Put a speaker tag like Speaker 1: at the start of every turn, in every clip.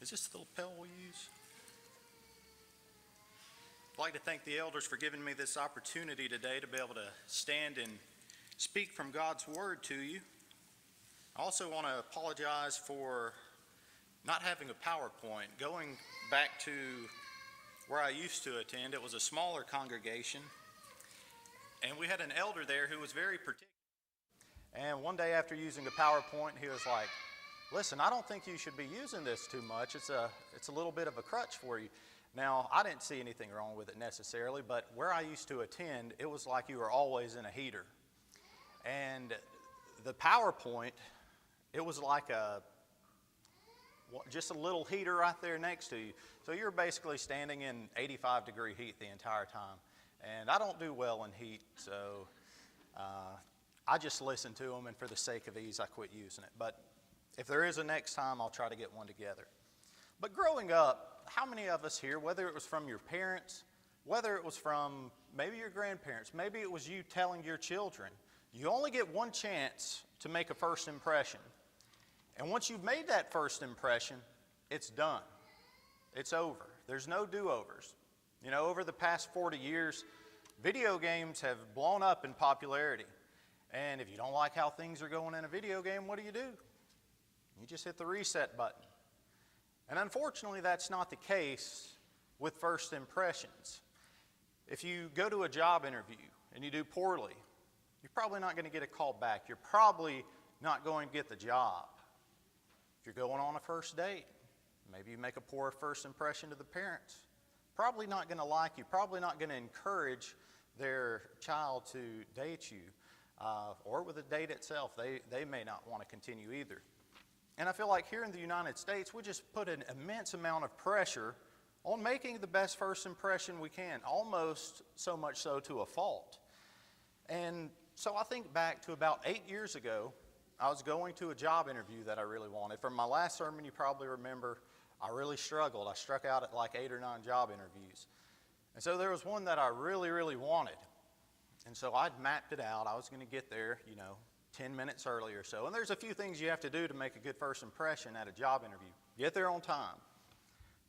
Speaker 1: Is this the lapel we use? I'd like to thank the elders for giving me this opportunity today to be able to stand and speak from God's Word to you. I also want to apologize for not having a PowerPoint. Going back to where I used to attend, it was a smaller congregation, and we had an elder there who was very particular. And one day after using the PowerPoint, he was like, "Listen, I don't think you should be using this too much. It's a little bit of a crutch for you." Now, I didn't see anything wrong with it necessarily, but where I used to attend, it was like you were always in a heater. And the PowerPoint, it was like just a little heater right there next to you. So you're basically standing in 85-degree heat the entire time. And I don't do well in heat, so I just listen to them, and for the sake of ease, I quit using it. But if there is a next time, I'll try to get one together. But growing up, how many of us here, whether it was from your parents, whether it was from maybe your grandparents, maybe it was you telling your children, you only get one chance to make a first impression. And once you've made that first impression, it's done. It's over. There's no do-overs. You know, over the past 40 years, video games have blown up in popularity. And if you don't like how things are going in a video game, what do? You just hit the reset button. And unfortunately, that's not the case with first impressions. If you go to a job interview and you do poorly, you're probably not going to get a call back. You're probably not going to get the job. If you're going on a first date, maybe you make a poor first impression to the parents. Probably not going to like you, probably not going to encourage their child to date you. Or with the date itself, they may not want to continue either. And I feel like here in the United States, we just put an immense amount of pressure on making the best first impression we can, almost so much so to a fault. And so I think back to about 8 years ago, I was going to a job interview that I really wanted. From my last sermon, you probably remember, I really struggled. I struck out at like 8 or 9 job interviews. And so there was one that I really, really wanted. And so I'd mapped it out. I was going to get there, 10 minutes early or so. And there's a few things you have to do to make a good first impression at a job interview. Get there on time,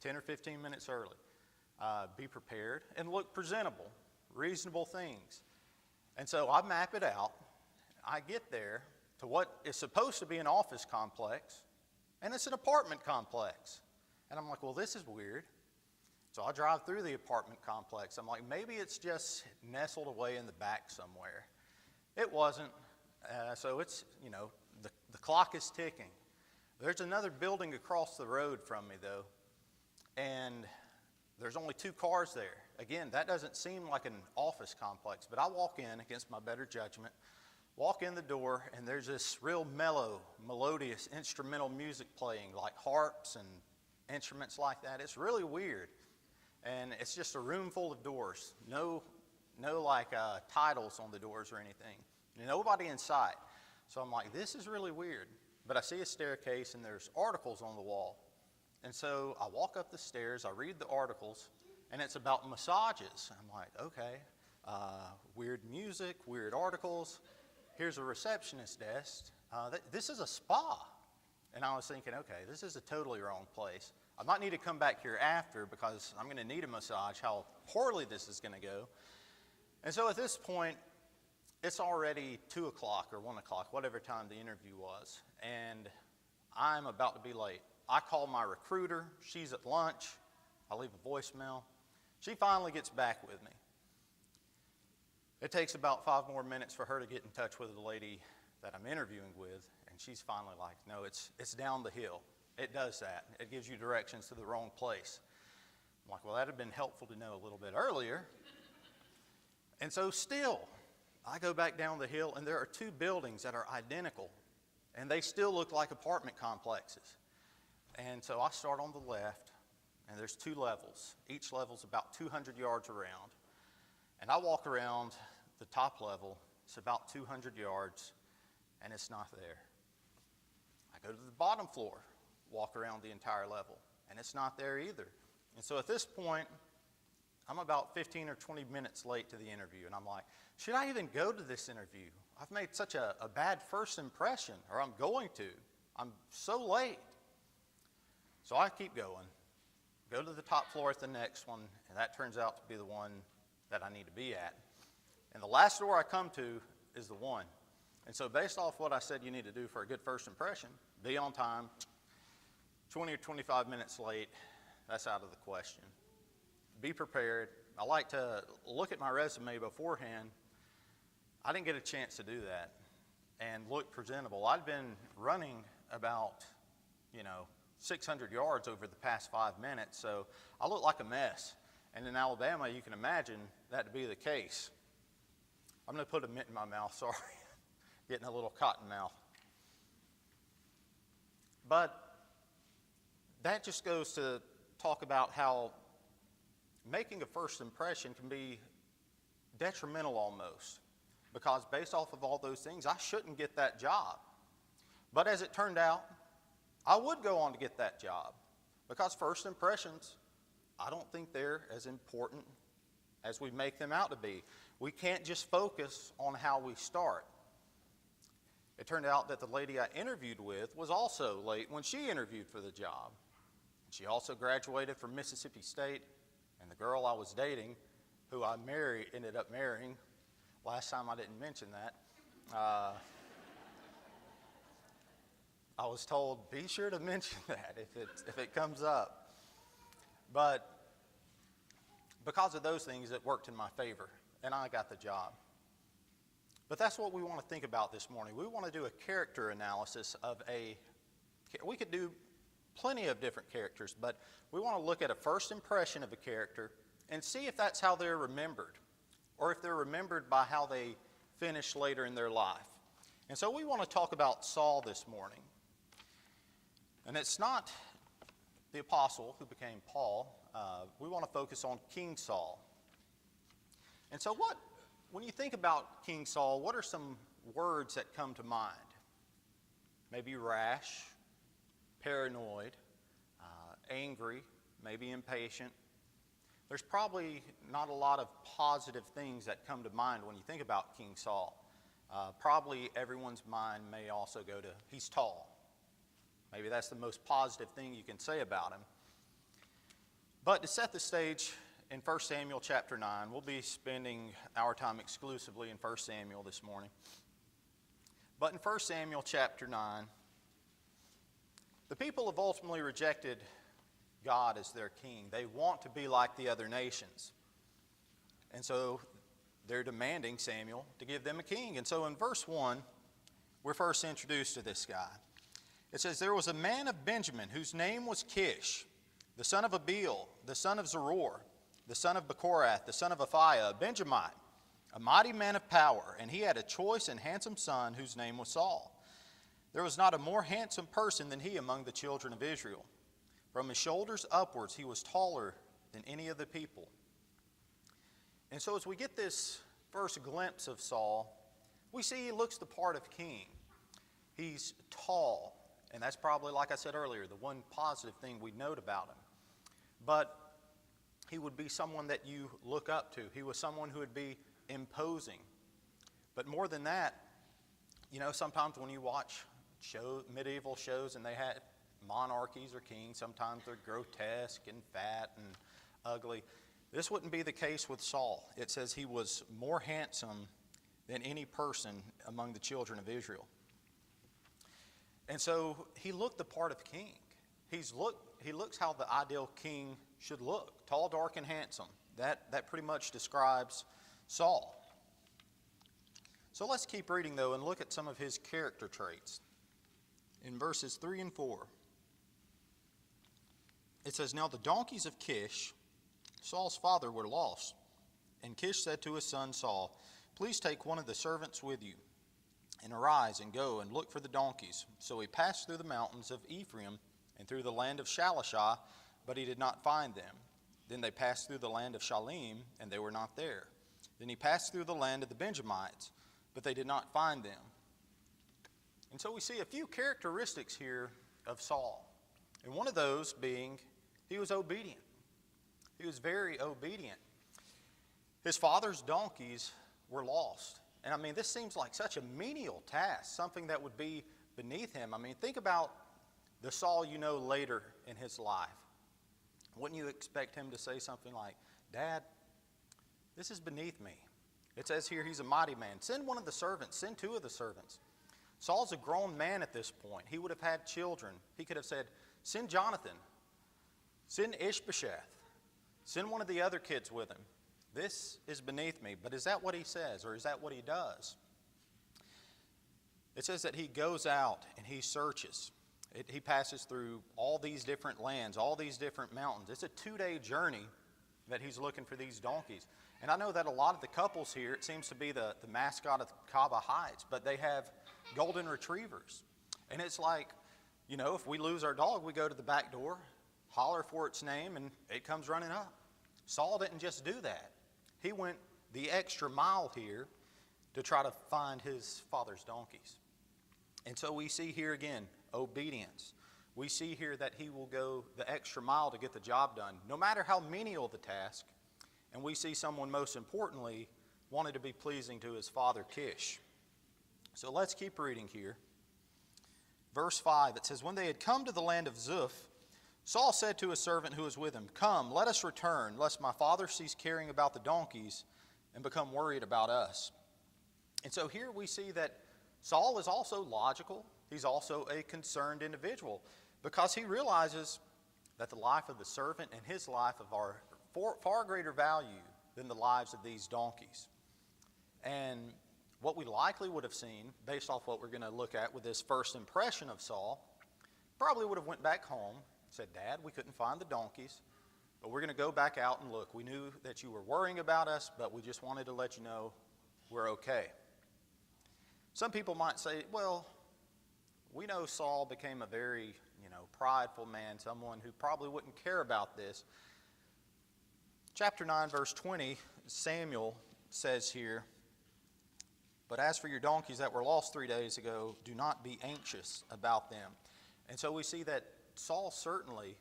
Speaker 1: 10 or 15 minutes early. Be prepared and look presentable, reasonable things. And so I map it out. I get there to what is supposed to be an office complex, and it's an apartment complex. And I'm like, well, this is weird. So I drive through the apartment complex. I'm like, maybe it's just nestled away in the back somewhere. It wasn't. So it's, the clock is ticking. There's another building across the road from me, though, and there's only 2 cars there. Again, that doesn't seem like an office complex, but I walk in against my better judgment, walk in the door, and there's this real melodious instrumental music playing, like harps and instruments like that. It's really weird, and it's just a room full of doors. No titles on the doors or anything. Nobody in sight. So I'm like, this is really weird. But I see a staircase and there's articles on the wall. And so I walk up the stairs, I read the articles, and it's about massages. I'm like, okay, weird music, weird articles. Here's a receptionist desk. This is a spa. And I was thinking, okay, this is a totally wrong place. I might need to come back here after because I'm going to need a massage, how poorly this is going to go. And so at this point, it's already 2 o'clock or 1 o'clock, whatever time the interview was, and I'm about to be late. I call my recruiter. She's at lunch. I leave a voicemail. She finally gets back with me. It takes about 5 more minutes for her to get in touch with the lady that I'm interviewing with, and she's finally like, no, it's down the hill. It does that. It gives you directions to the wrong place. I'm like, well, that would have been helpful to know a little bit earlier. And so still, I go back down the hill, and there are 2 buildings that are identical, and they still look like apartment complexes. And so I start on the left, and there's 2 levels. Each level's about 200 yards around. And I walk around the top level. It's about 200 yards, and it's not there. I go to the bottom floor, walk around the entire level, and it's not there either. And so at this point, I'm about 15 or 20 minutes late to the interview, and I'm like, should I even go to this interview? I've made such a bad first impression, or I'm going to. I'm so late. So I keep going, go to the top floor at the next one, and that turns out to be the one that I need to be at. And the last door I come to is the one. And so based off what I said you need to do for a good first impression, be on time, 20 or 25 minutes late, that's out of the question. Be prepared. I like to look at my resume beforehand. I didn't get a chance to do that and look presentable. I'd been running about, 600 yards over the past 5 minutes, so I look like a mess. And in Alabama, you can imagine that to be the case. I'm going to put a mint in my mouth, sorry. Getting a little cotton mouth. But that just goes to talk about how making a first impression can be detrimental almost. Because based off of all those things, I shouldn't get that job. But as it turned out, I would go on to get that job. Because first impressions, I don't think they're as important as we make them out to be. We can't just focus on how we start. It turned out that the lady I interviewed with was also late when she interviewed for the job. She also graduated from Mississippi State, and the girl I was dating, who I ended up marrying, last time I didn't mention that, I was told, be sure to mention that if it comes up. But because of those things, it worked in my favor, and I got the job. But that's what we want to think about this morning. We want to do a character analysis we could do plenty of different characters, but we want to look at a first impression of a character and see if that's how they're remembered, or if they're remembered by how they finish later in their life. And so we want to talk about Saul this morning. And it's not the apostle who became Paul. We want to focus on King Saul. And so when you think about King Saul, what are some words that come to mind? Maybe rash, paranoid, angry, maybe impatient. There's probably not a lot of positive things that come to mind when you think about King Saul. Probably everyone's mind may also go to, he's tall. Maybe that's the most positive thing you can say about him. But to set the stage, in 1 Samuel chapter 9, we'll be spending our time exclusively in 1 Samuel this morning. But in 1 Samuel chapter 9, the people have ultimately rejected God as their king. They want to be like the other nations. And so they're demanding Samuel to give them a king. And so in verse 1, we're first introduced to this guy. It says, there was a man of Benjamin whose name was Kish, the son of Abiel, the son of Zeror, the son of Bechorath, the son of Aphiah, a Benjamite, a mighty man of power, and he had a choice and handsome son whose name was Saul. There was not a more handsome person than he among the children of Israel. From his shoulders upwards he was taller than any of the people. And so as we get this first glimpse of Saul, we see he looks the part of king. He's tall. And that's probably, like I said earlier, the one positive thing we note about him. But he would be someone that you look up to. He was someone who would be imposing. But more than that, sometimes when you watch medieval shows and they had monarchies or kings, sometimes they're grotesque and fat and ugly. This wouldn't be the case with Saul. It says he was more handsome than any person among the children of Israel. And so he looked the part of king. He looks how the ideal king should look, tall, dark, and handsome. That pretty much describes Saul. So let's keep reading, though, and look at some of his character traits. In verses 3 and 4, it says, now the donkeys of Kish, Saul's father, were lost. And Kish said to his son Saul, please take one of the servants with you, and arise and go and look for the donkeys. So he passed through the mountains of Ephraim and through the land of Shalishah, but he did not find them. Then they passed through the land of Shalim, and they were not there. Then he passed through the land of the Benjamites, but they did not find them. And so we see a few characteristics here of Saul. And one of those being he was obedient. He was very obedient. His father's donkeys were lost. And this seems like such a menial task, something that would be beneath him. Think about the Saul you know later in his life, wouldn't you expect him to say something like, Dad, this is beneath me. It says here he's a mighty man. Send one of the servants. Send two of the servants. Saul's a grown man at this point. He would have had children. He could have said, send Jonathan. Send Ishbosheth. Send one of the other kids with him. This is beneath me. But is that what he says, or is that what he does? It says that he goes out and he searches. He passes through all these different lands, all these different mountains. It's a 2-day journey that he's looking for these donkeys. And I know that a lot of the couples here, it seems to be the mascot of Cava Heights, but they have golden retrievers. And it's like, you know, if we lose our dog, we go to the back door, holler for its name, and it comes running up. Saul didn't just do that. He went the extra mile here to try to find his father's donkeys. And so we see here again, obedience. We see here that he will go the extra mile to get the job done, no matter how menial the task. And we see someone, most importantly, wanted to be pleasing to his father Kish. So let's keep reading here. Verse 5, it says, when they had come to the land of Zuph, Saul said to his servant who was with him, come, let us return, lest my father cease caring about the donkeys and become worried about us. And so here we see that Saul is also logical. He's also a concerned individual, because he realizes that the life of the servant and his life are far greater value than the lives of these donkeys. And what we likely would have seen, based off what we're going to look at with this first impression of Saul, probably would have went back home, said, Dad, we couldn't find the donkeys, but we're going to go back out and look. We knew that you were worrying about us, but we just wanted to let you know we're okay. Some people might say, well, we know Saul became a very, prideful man, someone who probably wouldn't care about this. Chapter 9, verse 20, Samuel says here, but as for your donkeys that were lost 3 days ago, do not be anxious about them. And so we see that Saul certainly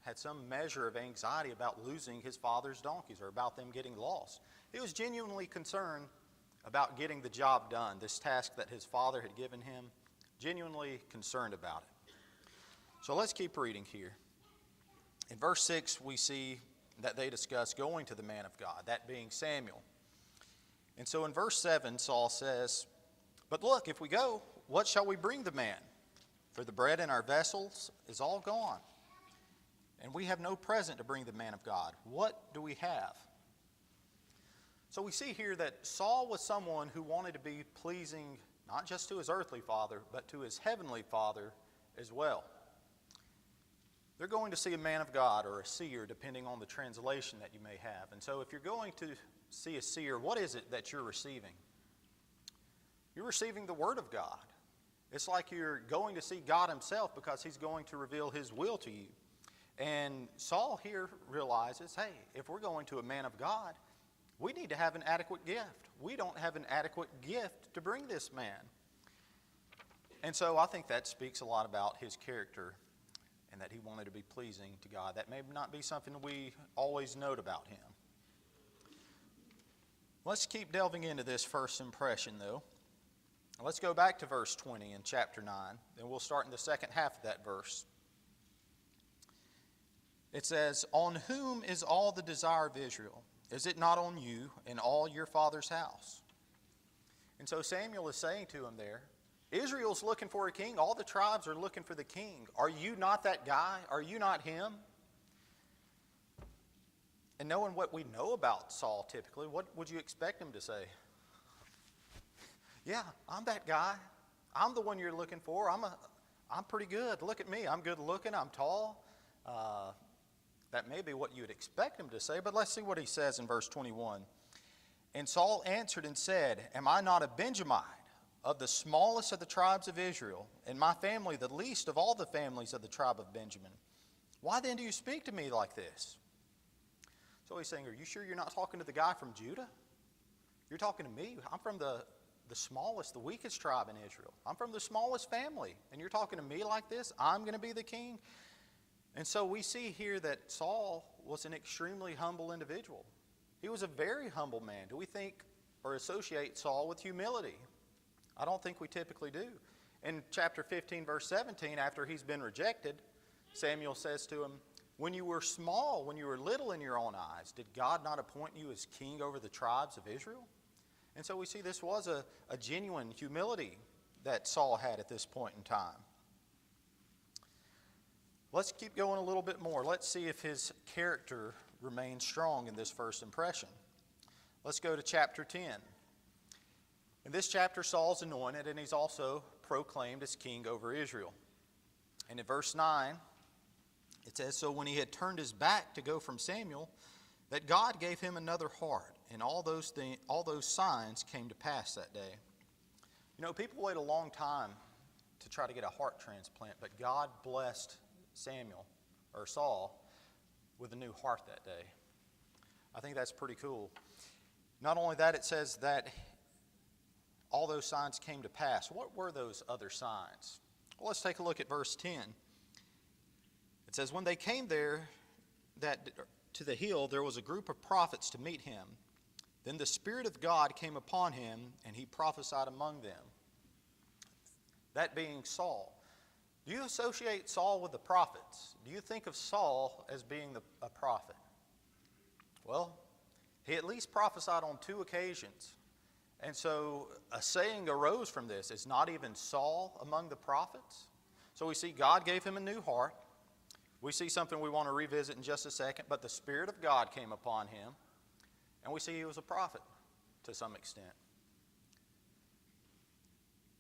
Speaker 1: had some measure of anxiety about losing his father's donkeys, or about them getting lost. He was genuinely concerned about getting the job done, this task that his father had given him, genuinely concerned about it. So let's keep reading here. In verse 6, we see that they discuss going to the man of God, that being Samuel. And so in verse 7, Saul says, but look, if we go, what shall we bring the man? For the bread in our vessels is all gone, and we have no present to bring the man of God. What do we have? So we see here that Saul was someone who wanted to be pleasing not just to his earthly father, but to his heavenly Father as well. They're going to see a man of God, or a seer, depending on the translation that you may have. And so if you're going to see a seer, what is it that you're receiving? You're receiving the Word of God. It's like you're going to see God himself, because he's going to reveal his will to you. And Saul here realizes, hey, if we're going to a man of God, we need to have an adequate gift. We don't have an adequate gift to bring this man. And so I think that speaks a lot about his character, and that he wanted to be pleasing to God. That may not be something we always note about him. Let's keep delving into this first impression, though. Let's go back to verse 20 in chapter 9, and we'll start in the second half of that verse. It says, on whom is all the desire of Israel? Is it not on you and all your father's house? And so Samuel is saying to him there, Israel's looking for a king. All the tribes are looking for the king. Are you not that guy? Are you not him? And knowing what we know about Saul typically, what would you expect him to say? Yeah, I'm that guy. I'm the one you're looking for. I'm pretty good. Look at me. I'm good looking. I'm tall. That may be what you'd expect him to say, but let's see what he says in verse 21. And Saul answered and said, am I not a Benjamite, of the smallest of the tribes of Israel, and my family the least of all the families of the tribe of Benjamin? Why then do you speak to me like this? So he's saying, are you sure you're not talking to the guy from Judah? You're talking to me. I'm from the smallest, the weakest tribe in Israel. I'm from the smallest family, and you're talking to me like this? I'm going to be the king? And so we see here that Saul was an extremely humble individual. He was a very humble man. Do we think or associate Saul with humility? I don't think we typically do. In chapter 15, verse 17, after he's been rejected, Samuel says to him, when you were small, when you were little in your own eyes, did God not appoint you as king over the tribes of Israel? And so we see this was a genuine humility that Saul had at this point in time. Let's keep going a little bit more. Let's see if his character remains strong in this first impression. Let's go to chapter 10. In this chapter, Saul's anointed, and he's also proclaimed as king over Israel. And in verse 9, it says, so when he had turned his back to go from Samuel, that God gave him another heart, and all those signs came to pass that day. You know, people wait a long time to try to get a heart transplant, but God blessed Saul with a new heart that day. I think that's pretty cool. Not only that, it says that all those signs came to pass. What were those other signs? Well, let's take a look at verse 10. It says, when they came there to the hill, there was a group of prophets to meet him. Then the Spirit of God came upon him, and he prophesied among them. That being Saul. Do you associate Saul with the prophets? Do you think of Saul as being a prophet? Well, he at least prophesied on 2 occasions. And so a saying arose from this. Is not even Saul among the prophets? So we see God gave him a new heart. We see something we want to revisit in just a second. But the Spirit of God came upon him. And we see he was a prophet to some extent.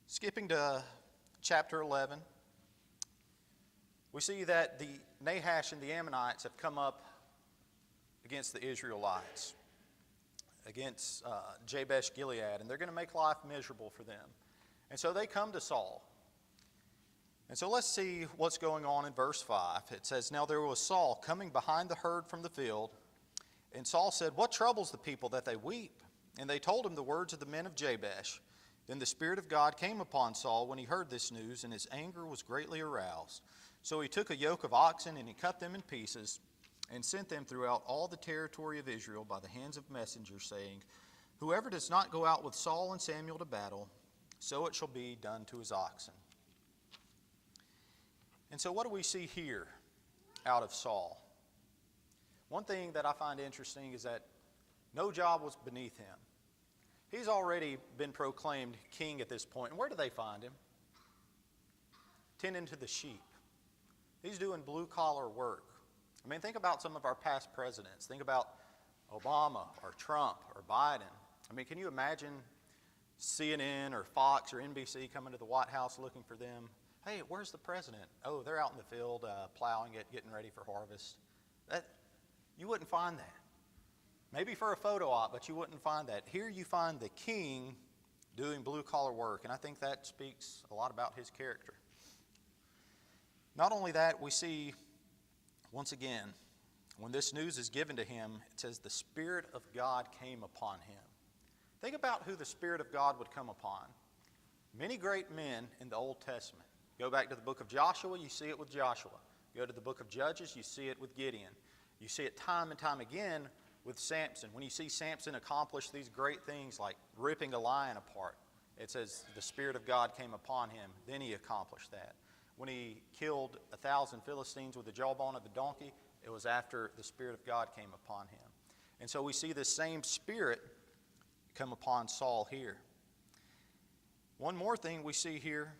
Speaker 1: Skipping to chapter 11. We see that the Nahash and the Ammonites have come up against the Israelites, against Jabesh Gilead, and they're going to make life miserable for them. And so they come to Saul. And so let's see what's going on in verse 5. It says, now there was Saul coming behind the herd from the field, and Saul said, what troubles the people that they weep? And they told him the words of the men of Jabesh. Then the Spirit of God came upon Saul when he heard this news, and his anger was greatly aroused. So he took a yoke of oxen, and he cut them in pieces, and sent them throughout all the territory of Israel by the hands of messengers, saying, whoever does not go out with Saul and Samuel to battle, so it shall be done to his oxen. And so what do we see here out of Saul? One thing that I find interesting is that no job was beneath him. He's already been proclaimed king at this point. And where do they find him? Tending to the sheep. He's doing blue-collar work. I mean, think about some of our past presidents. Think about Obama or Trump or Biden. I mean, can you imagine CNN or Fox or NBC coming to the White House looking for them? Hey, where's the president? Oh, they're out in the field plowing it, getting ready for harvest. You wouldn't find that. Maybe for a photo op, but you wouldn't find that. Here you find the king doing blue-collar work, and I think that speaks a lot about his character. Not only that, we see, once again, when this news is given to him, it says the Spirit of God came upon him. Think about who the Spirit of God would come upon. Many great men in the Old Testament. Go back to the book of Joshua, you see it with Joshua. Go to the book of Judges, you see it with Gideon. You see it time and time again with Samson. When you see Samson accomplish these great things like ripping a lion apart, it says the Spirit of God came upon him. Then he accomplished that. When he killed 1,000 Philistines with the jawbone of a donkey, it was after the Spirit of God came upon him. And so we see the same Spirit come upon Saul here. One more thing we see here,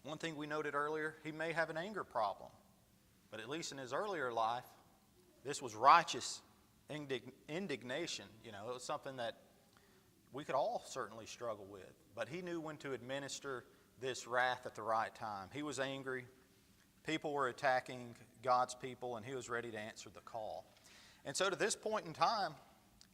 Speaker 1: one thing we noted earlier, he may have an anger problem. But at least in his earlier life, this was righteous indignation. You know, it was something that we could all certainly struggle with. But he knew when to administer this wrath at the right time. He was angry. People were attacking God's people, and he was ready to answer the call. And so to this point in time,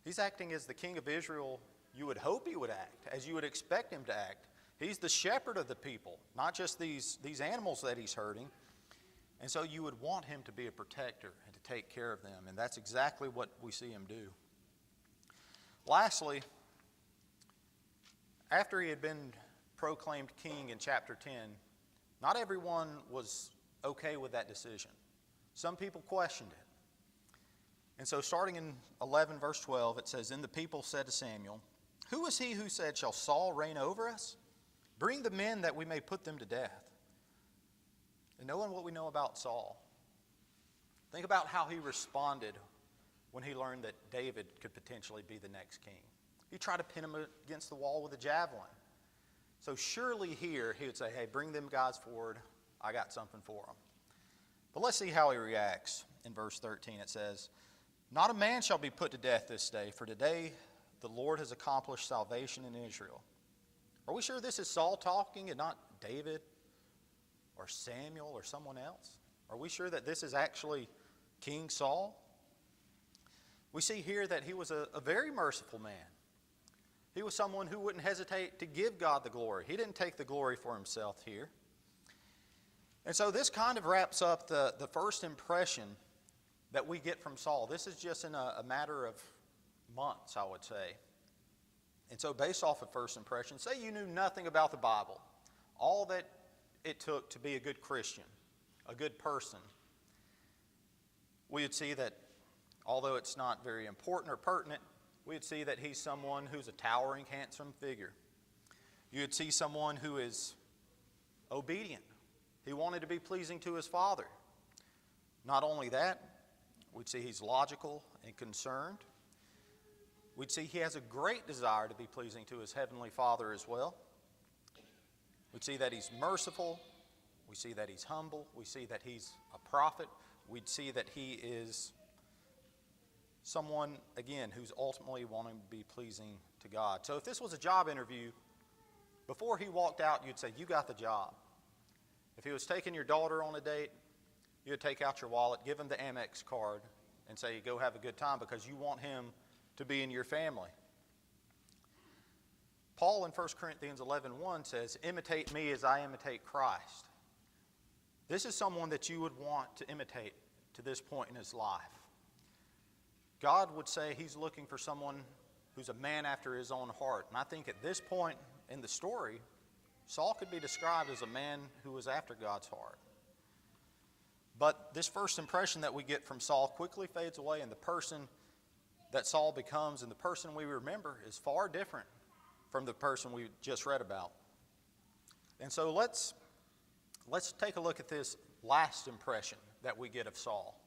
Speaker 1: he's acting as the king of Israel you would hope he would act, as you would expect him to act. He's the shepherd of the people, not just these animals that he's herding. And so you would want him to be a protector and to take care of them. And that's exactly what we see him do. Lastly, after he had been proclaimed king in chapter 10, not everyone was okay with that decision. Some people questioned it. And so starting in 11 verse 12, it says, "Then the people said to Samuel, 'Who is he who said, "Shall Saul reign over us?" Bring the men that we may put them to death. And knowing what we know about Saul, think about how he responded when he learned that David could potentially be the next king. He tried to pin him against the wall with a javelin. So surely here he would say, hey, bring them guys forward. I got something for them. But let's see how he reacts. In verse 13 it says, not a man shall be put to death this day, for today the Lord has accomplished salvation in Israel. Are we sure this is Saul talking and not David or Samuel or someone else? Are we sure that this is actually King Saul? We see here that he was a very merciful man. He was someone who wouldn't hesitate to give God the glory. He didn't take the glory for himself here. And so this kind of wraps up the first impression that we get from Saul. This is just in a matter of months, I would say. And so based off of first impression, say you knew nothing about the Bible, all that it took to be a good Christian, a good person, we would see that although it's not very important or pertinent, we would see that he's someone who's a towering, handsome figure. You would see someone who is obedient. He wanted to be pleasing to his father. Not only that, we'd see he's logical and concerned. We'd see he has a great desire to be pleasing to his heavenly Father as well. We'd see that he's merciful. We see that he's humble. We see that he's a prophet. We'd see that he is someone, again, who's ultimately wanting to be pleasing to God. So if this was a job interview, before he walked out, you'd say, you got the job. If he was taking your daughter on a date, you'd take out your wallet, give him the Amex card, and say, go have a good time because you want him to be in your family. Paul in 1 Corinthians 11:1 says, imitate me as I imitate Christ. This is someone that you would want to imitate to this point in his life. God would say he's looking for someone who's a man after his own heart. And I think at this point in the story, Saul could be described as a man who was after God's heart. But this first impression that we get from Saul quickly fades away, and the person that Saul becomes and the person we remember is far different from the person we just read about. And so let's take a look at this last impression that we get of Saul.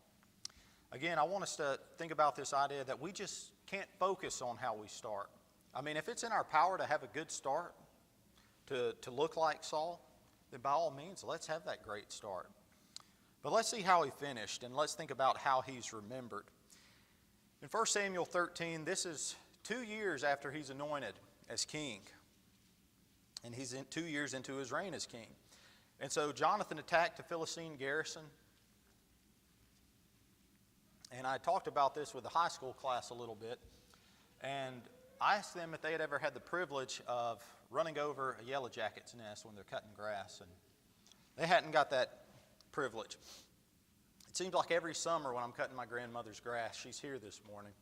Speaker 1: Again, I want us to think about this idea that we just can't focus on how we start. I mean, if it's in our power to have a good start, to look like Saul, then by all means, let's have that great start. But let's see how he finished, and let's think about how he's remembered. In 1 Samuel 13, this is 2 years after he's anointed as king. And he's 2 years into his reign as king. And so Jonathan attacked the Philistine garrison. And I talked about this with the high school class a little bit. And I asked them if they had ever had the privilege of running over a yellow jacket's nest when they're cutting grass. And they hadn't got that privilege. It seems like every summer when I'm cutting my grandmother's grass, she's here this morning,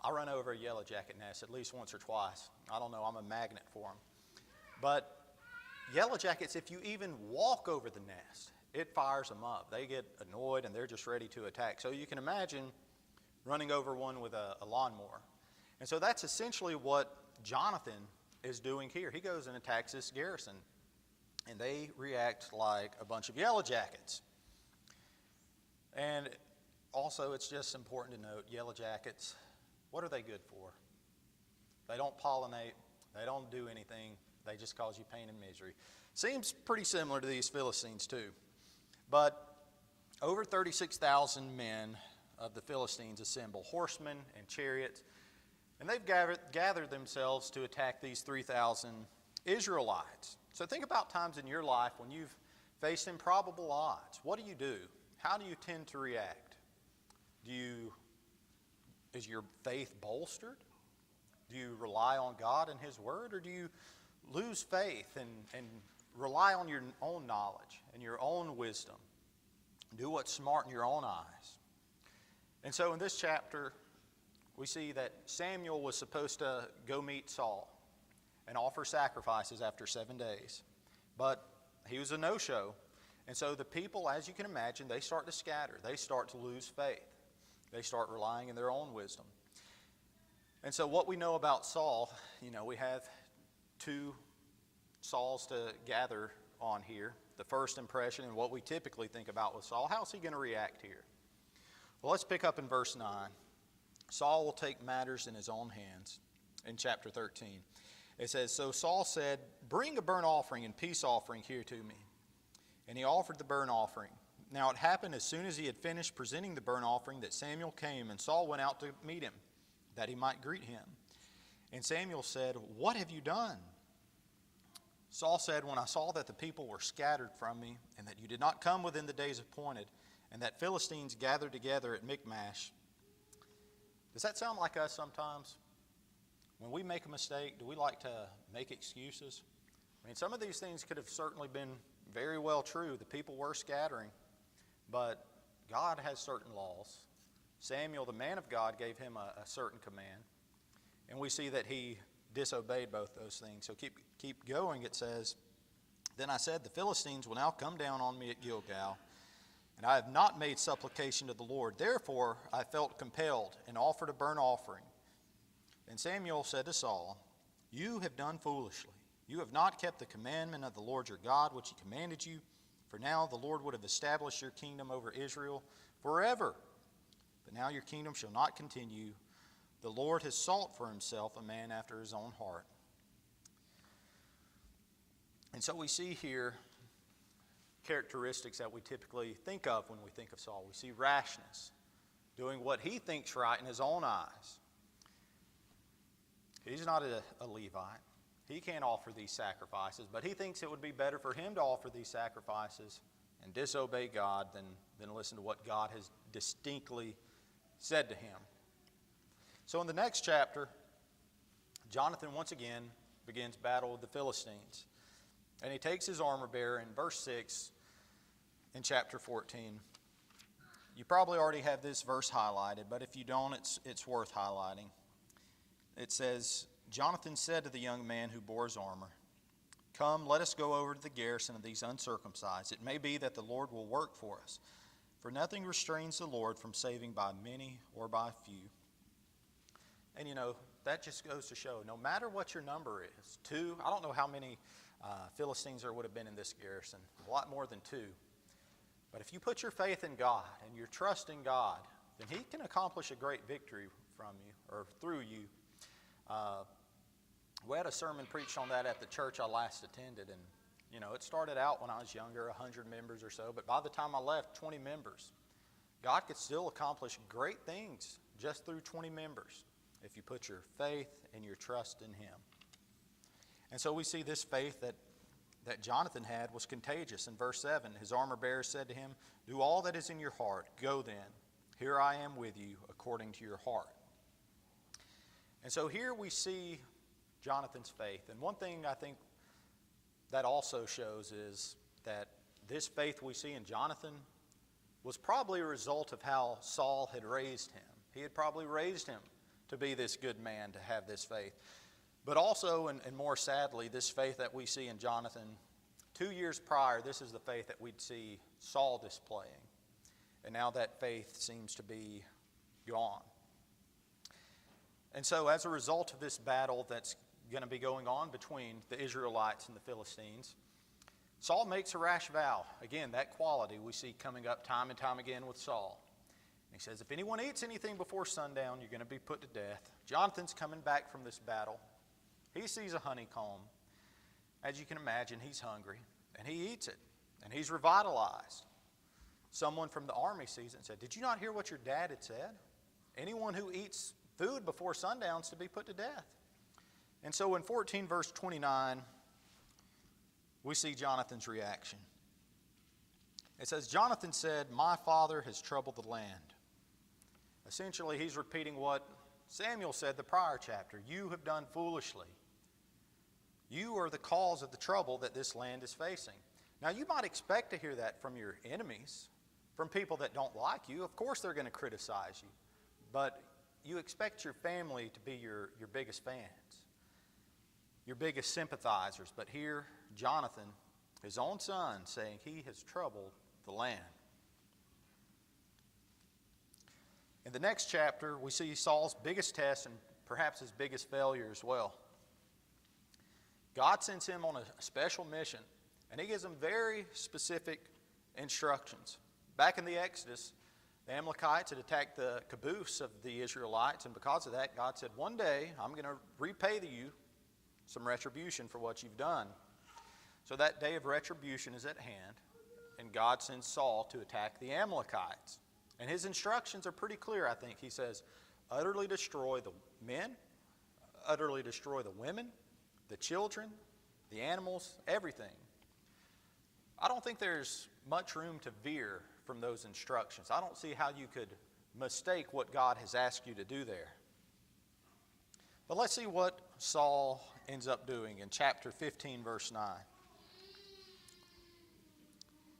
Speaker 1: I run over a yellow jacket nest at least once or twice. I don't know, I'm a magnet for them. But yellow jackets, if you even walk over the nest, it fires them up. They get annoyed and they're just ready to attack. So you can imagine running over one with a lawnmower. And so that's essentially what Jonathan is doing here. He goes and attacks this garrison, and they react like a bunch of yellow jackets. And also, it's just important to note, yellow jackets, what are they good for? They don't pollinate. They don't do anything. They just cause you pain and misery. Seems pretty similar to these Philistines too. But over 36,000 men of the Philistines assemble, horsemen and chariots, and they've gathered themselves to attack these 3,000 Israelites. So think about times in your life when you've faced improbable odds. What do? How do you tend to react? Is your faith bolstered? Do you rely on God and His Word, or do you lose faith and rely on your own knowledge and your own wisdom? Do what's smart in your own eyes. And so in this chapter, we see that Samuel was supposed to go meet Saul and offer sacrifices after 7 days. But he was a no-show. And so the people, as you can imagine, they start to scatter. They start to lose faith. They start relying on their own wisdom. And so what we know about Saul, we have two Saul's to gather on here, the first impression and what we typically think about with Saul. How's he going to react here? Well, let's pick up in verse 9. Saul will take matters in his own hands in chapter 13. It says, "So Saul said, 'Bring a burnt offering and peace offering here to me.' And he offered the burnt offering. Now it happened as soon as he had finished presenting the burnt offering that Samuel came, and Saul went out to meet him, that he might greet him. And Samuel said, 'What have you done?' Saul said, 'When I saw that the people were scattered from me, and that you did not come within the days appointed, and that Philistines gathered together at Michmash.'" Does that sound like us sometimes? When we make a mistake, do we like to make excuses? I mean, some of these things could have certainly been very well true. The people were scattering, but God has certain laws. Samuel, the man of God, gave him a certain command, and we see that he disobeyed both those things. So keep going. It says, "Then I said, 'The Philistines will now come down on me at Gilgal, and I have not made supplication to the Lord. Therefore I felt compelled and offered a burnt offering.' And Samuel said to Saul, 'You have done foolishly. You have not kept the commandment of the Lord your God, which he commanded you. For now the Lord would have established your kingdom over Israel forever. But now your kingdom shall not continue. The Lord has sought for himself a man after his own heart.'" And so we see here characteristics that we typically think of when we think of Saul. We see rashness, doing what he thinks right in his own eyes. He's not a Levite. He can't offer these sacrifices, but he thinks it would be better for him to offer these sacrifices and disobey God than listen to what God has distinctly said to him. So in the next chapter, Jonathan once again begins battle with the Philistines. And he takes his armor bearer in verse 6 in chapter 14. You probably already have this verse highlighted, but if you don't, it's worth highlighting. It says, "Jonathan said to the young man who bore his armor, 'Come, let us go over to the garrison of these uncircumcised. It may be that the Lord will work for us. For nothing restrains the Lord from saving by many or by few.'" And you know, that just goes to show, no matter what your number is, 2, I don't know how many Philistines there would have been in this garrison, a lot more than 2. But if you put your faith in God and you're trusting God, then he can accomplish a great victory from you or through you. We had a sermon preached on that at the church I last attended, and you know, it started out when I was younger, 100 members or so, but by the time I left, 20 members. God could still accomplish great things just through 20 members if you put your faith and your trust in him. And so we see this faith that Jonathan had was contagious. In verse 7, his armor bearer said to him, "Do all that is in your heart. Go then. Here I am with you according to your heart." And so here we see Jonathan's faith. And one thing I think that also shows is that this faith we see in Jonathan was probably a result of how Saul had raised him. He had probably raised him to be this good man, to have this faith. But also, and more sadly, this faith that we see in Jonathan, 2 years prior, this is the faith that we'd see Saul displaying. And now that faith seems to be gone. And so as a result of this battle that's going to be going on between the Israelites and the Philistines, Saul makes a rash vow. Again, that quality we see coming up time and time again with Saul. And he says, "If anyone eats anything before sundown, you're going to be put to death." Jonathan's coming back from this battle. He sees a honeycomb. As you can imagine, he's hungry, and he eats it, and he's revitalized. Someone from the army sees it and said, "Did you not hear what your dad had said? Anyone who eats food before sundown is to be put to death." And so in 14 verse 29, we see Jonathan's reaction. It says, "Jonathan said, 'My father has troubled the land.'" Essentially, he's repeating what Samuel said the prior chapter. You have done foolishly. You are the cause of the trouble that this land is facing. Now, you might expect to hear that from your enemies, from people that don't like you. Of course, they're going to criticize you. But you expect your family to be your biggest fans, your biggest sympathizers. But here, Jonathan, his own son, saying he has troubled the land. In the next chapter, we see Saul's biggest test and perhaps his biggest failure as well. God sends him on a special mission, and he gives him very specific instructions. Back in the Exodus, the Amalekites had attacked the caboose of the Israelites, and because of that, God said, one day I'm going to repay you some retribution for what you've done. So that day of retribution is at hand, and God sends Saul to attack the Amalekites. And his instructions are pretty clear, I think. He says, utterly destroy the men, utterly destroy the women, the children, the animals, everything. I don't think there's much room to veer from those instructions. I don't see how you could mistake what God has asked you to do there. But let's see what Saul ends up doing in chapter 15, verse 9.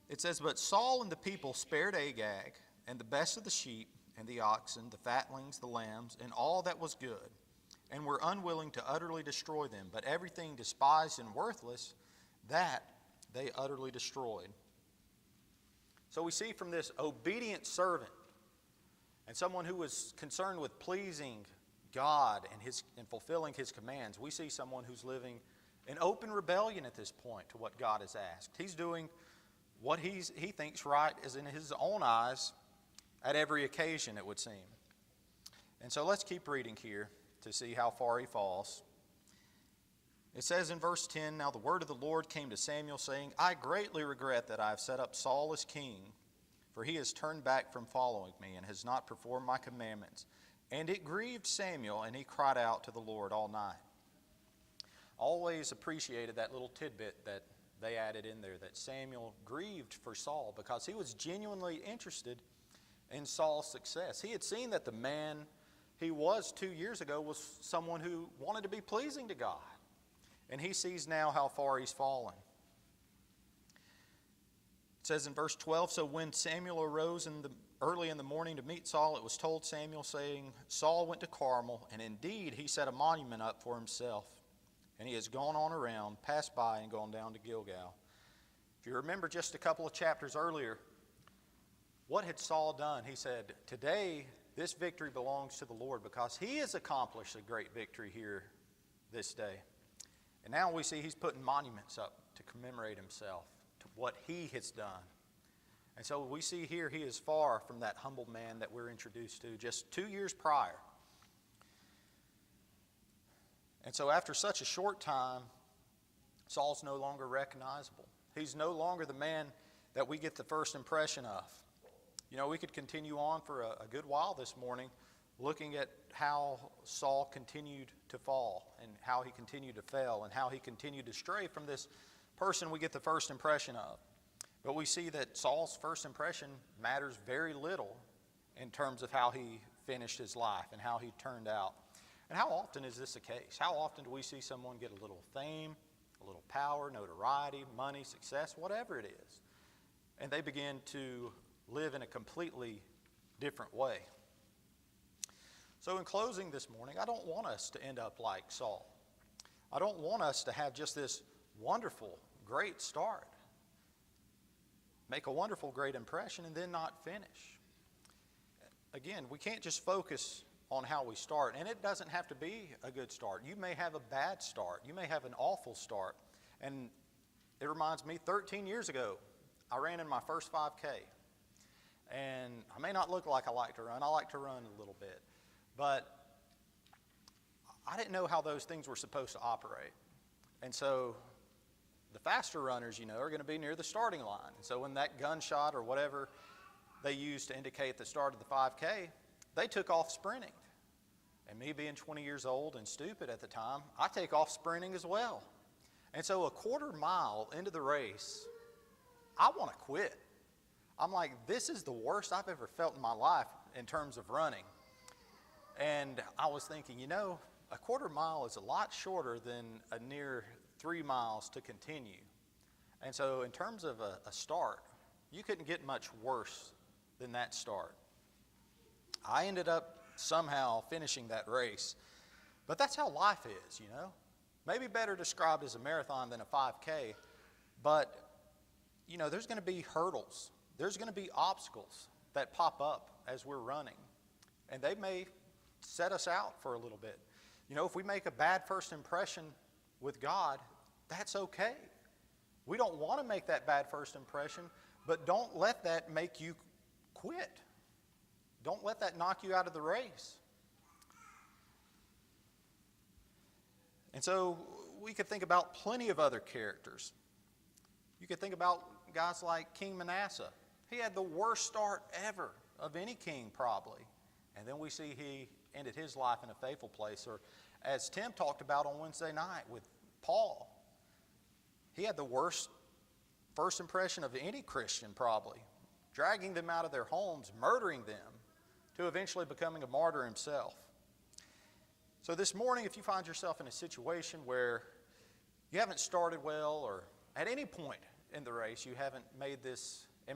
Speaker 1: It says, but Saul and the people spared Agag, and the best of the sheep, and the oxen, the fatlings, the lambs, and all that was good, and were unwilling to utterly destroy them. But everything despised and worthless, that they utterly destroyed. So we see from this obedient servant, and someone who was concerned with pleasing God and fulfilling his commands, we see someone who's living in open rebellion at this point to what God has asked. He's doing what he thinks right is in his own eyes at every occasion, it would seem. And so let's keep reading here to see how far he falls. It says in verse 10, now the word of the Lord came to Samuel, saying, I greatly regret that I have set up Saul as king, for he has turned back from following me and has not performed my commandments. And it grieved Samuel, and he cried out to the Lord all night. Always appreciated that little tidbit that they added in there, that Samuel grieved for Saul because he was genuinely interested in Saul's success. He had seen that the man he was 2 years ago was someone who wanted to be pleasing to God. And he sees now how far he's fallen. It says in verse 12, so when Samuel arose early in the morning to meet Saul, it was told Samuel, saying, Saul went to Carmel, and indeed he set a monument up for himself. And he has gone on around, passed by, and gone down to Gilgal. If you remember just a couple of chapters earlier, what had Saul done? He said, today this victory belongs to the Lord because he has accomplished a great victory here this day. And now we see he's putting monuments up to commemorate himself to what he has done. And so we see here he is far from that humble man that we're introduced to just 2 years prior. And so after such a short time, Saul's no longer recognizable. He's no longer the man that we get the first impression of. You know, we could continue on for a good while this morning looking at how Saul continued to fall and how he continued to fail and how he continued to stray from this person we get the first impression of. But we see that Saul's first impression matters very little in terms of how he finished his life and how he turned out. And how often is this the case? How often do we see someone get a little fame, a little power, notoriety, money, success, whatever it is, and they begin to live in a completely different way? So in closing this morning, I don't want us to end up like Saul. I don't want us to have just this wonderful, great start, make a wonderful, great impression, and then not finish. Again, we can't just focus on how we start, and it doesn't have to be a good start. You may have a bad start. You may have an awful start. And it reminds me, 13 years ago, I ran in my first 5K. And I may not look like I like to run. I like to run a little bit. But I didn't know how those things were supposed to operate. And so the faster runners, are going to be near the starting line. And so when that gunshot or whatever they used to indicate the start of the 5K, they took off sprinting. And me being 20 years old and stupid at the time, I take off sprinting as well. And so a quarter mile into the race, I want to quit. I'm like, this is the worst I've ever felt in my life in terms of running. And I was thinking, a quarter mile is a lot shorter than a near 3 miles to continue. And so in terms of a start, you couldn't get much worse than that start. I ended up somehow finishing that race. But that's how life is, Maybe better described as a marathon than a 5K. But, there's going to be hurdles. There's going to be obstacles that pop up as we're running. And they may set us out for a little bit. If we make a bad first impression with God, That's okay. We don't want to make that bad first impression, but don't let that make you quit. Don't let that knock you out of the race. And so we could think about plenty of other characters. You could think about guys like King Manasseh. He had the worst start ever of any king, probably. And then we see he ended his life in a faithful place. Or as Tim talked about on Wednesday night with Paul, he had the worst first impression of any Christian, probably, dragging them out of their homes, murdering them, to eventually becoming a martyr himself. So this morning, if you find yourself in a situation where you haven't started well, or at any point in the race you haven't made this